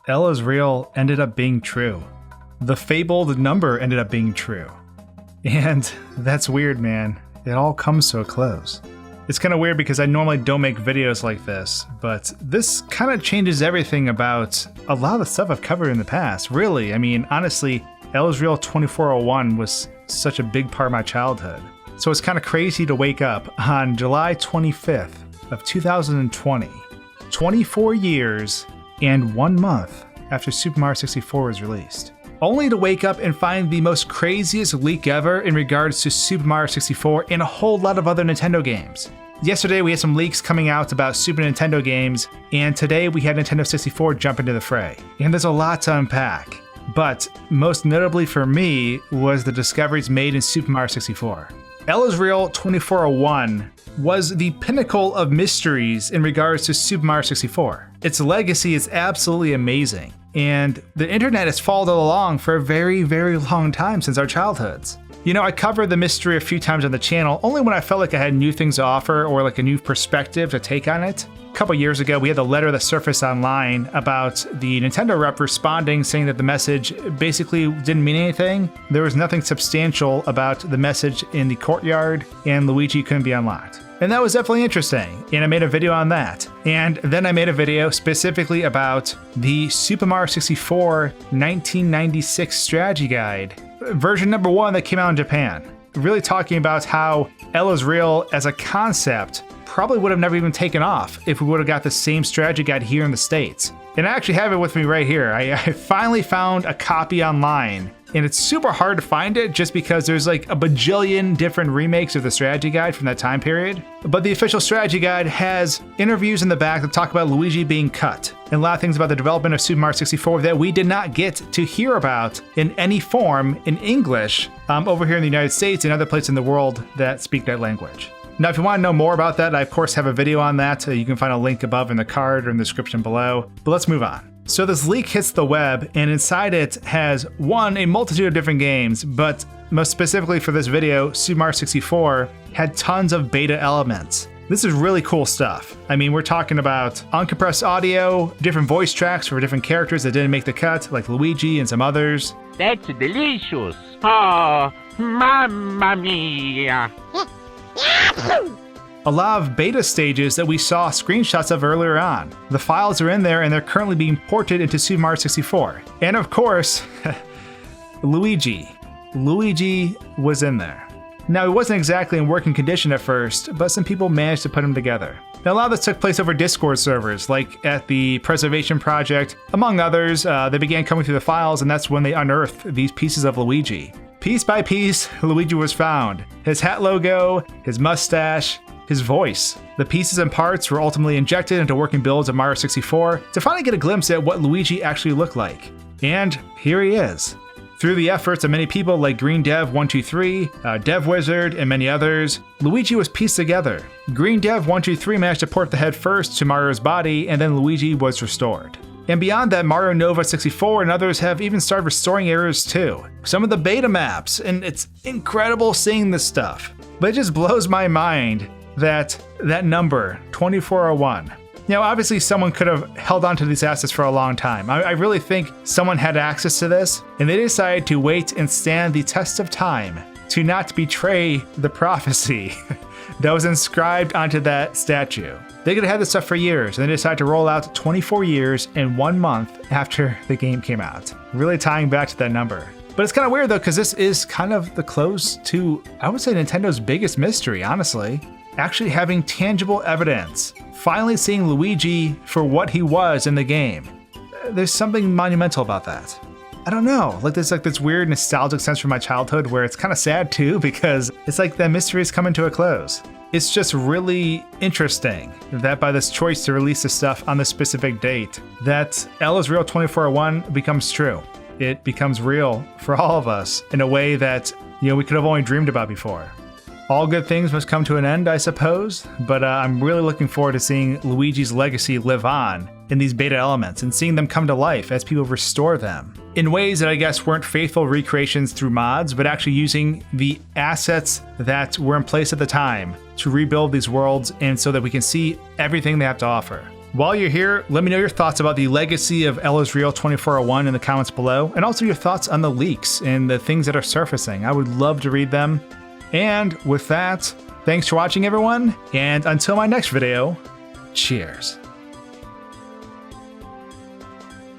L is real ended up being true. The fabled number ended up being true. And that's weird, man. It all comes to a close. It's kind of weird because I normally don't make videos like this, but this kind of changes everything about a lot of the stuff I've covered in the past. Really, I mean, honestly, L is real 2401 was such a big part of my childhood. So it's kind of crazy to wake up on July 25th of 2020, 24 years and 1 month after Super Mario 64 was released. Only to wake up and find the most craziest leak ever in regards to Super Mario 64 and a whole lot of other Nintendo games. Yesterday we had some leaks coming out about Super Nintendo games, and today we had Nintendo 64 jump into the fray. And there's a lot to unpack, but most notably for me was the discoveries made in Super Mario 64. L is real 2401 was the pinnacle of mysteries in regards to Super Mario 64. Its legacy is absolutely amazing, and the internet has followed along for a very, very long time since our childhoods. You know, I covered the mystery a few times on the channel, only when I felt like I had new things to offer or like a new perspective to take on it. A couple years ago, we had the letter that surfaced online about the Nintendo rep responding, saying that the message basically didn't mean anything. There was nothing substantial about the message in the courtyard, and Luigi couldn't be unlocked. And that was definitely interesting, and I made a video on that. And then I made a video specifically about the Super Mario 64 1996 strategy guide, version number 1 that came out in Japan. Really talking about how L is real as a concept probably would have never even taken off if we would have got the same strategy guide here in the States. And I actually have it with me right here. I finally found a copy online, and it's super hard to find it just because there's like a bajillion different remakes of the strategy guide from that time period. But the official strategy guide has interviews in the back that talk about Luigi being cut, and a lot of things about the development of Super Mario 64 that we did not get to hear about in any form in English over here in the United States and other places in the world that speak that language. Now, if you want to know more about that, I of course have a video on that. You can find a link above in the card or in the description below. But let's move on. So this leak hits the web, and inside it has, a multitude of different games, but most specifically for this video, Super Mario 64 had tons of beta elements. This is really cool stuff. I mean, we're talking about uncompressed audio, different voice tracks for different characters that didn't make the cut, like Luigi and some others. That's delicious. Oh, mamma mia. A lot of beta stages that we saw screenshots of earlier on. The files are in there and they're currently being ported into Super Mario 64. And of course, Luigi. Luigi was in there. Now, he wasn't exactly in working condition at first, but some people managed to put him together. Now, a lot of this took place over Discord servers, like at the Preservation Project. Among others, they began coming through the files, and that's when they unearthed these pieces of Luigi. Piece by piece, Luigi was found. His hat logo, his mustache, his voice. The pieces and parts were ultimately injected into working builds of Mario 64 to finally get a glimpse at what Luigi actually looked like. And here he is. Through the efforts of many people like GreenDev123, devwizard, and many others, Luigi was pieced together. GreenDev123 managed to port the head first to Mario's body, and then Luigi was restored. And beyond that, Marionova64 and others have even started restoring areas too. Some of the beta maps, and it's incredible seeing this stuff. But it just blows my mind that number, 2401. Now, obviously someone could have held on to these assets for a long time. I really think someone had access to this, and they decided to wait and stand the test of time to not betray the prophecy that was inscribed onto that statue. They could have had this stuff for years, and they decided to roll out 24 years and 1 month after the game came out. Really tying back to that number. But it's kind of weird though, because this is kind of the close to, I would say, Nintendo's biggest mystery, honestly. Actually having tangible evidence. Finally seeing Luigi for what he was in the game. There's something monumental about that. I don't know, like there's like this weird nostalgic sense from my childhood where it's kind of sad too, because it's like the mystery is coming to a close. It's just really interesting that by this choice to release this stuff on this specific date, that L is real 2401 becomes true. It becomes real for all of us in a way that, you know, we could have only dreamed about before. All good things must come to an end, I suppose, but I'm really looking forward to seeing Luigi's legacy live on in these beta elements and seeing them come to life as people restore them in ways that I guess weren't faithful recreations through mods, but actually using the assets that were in place at the time to rebuild these worlds and so that we can see everything they have to offer. While you're here, let me know your thoughts about the legacy of Ella's Real 2401 in the comments below, and also your thoughts on the leaks and the things that are surfacing. I would love to read them. And with that, thanks for watching, everyone, and until my next video, cheers.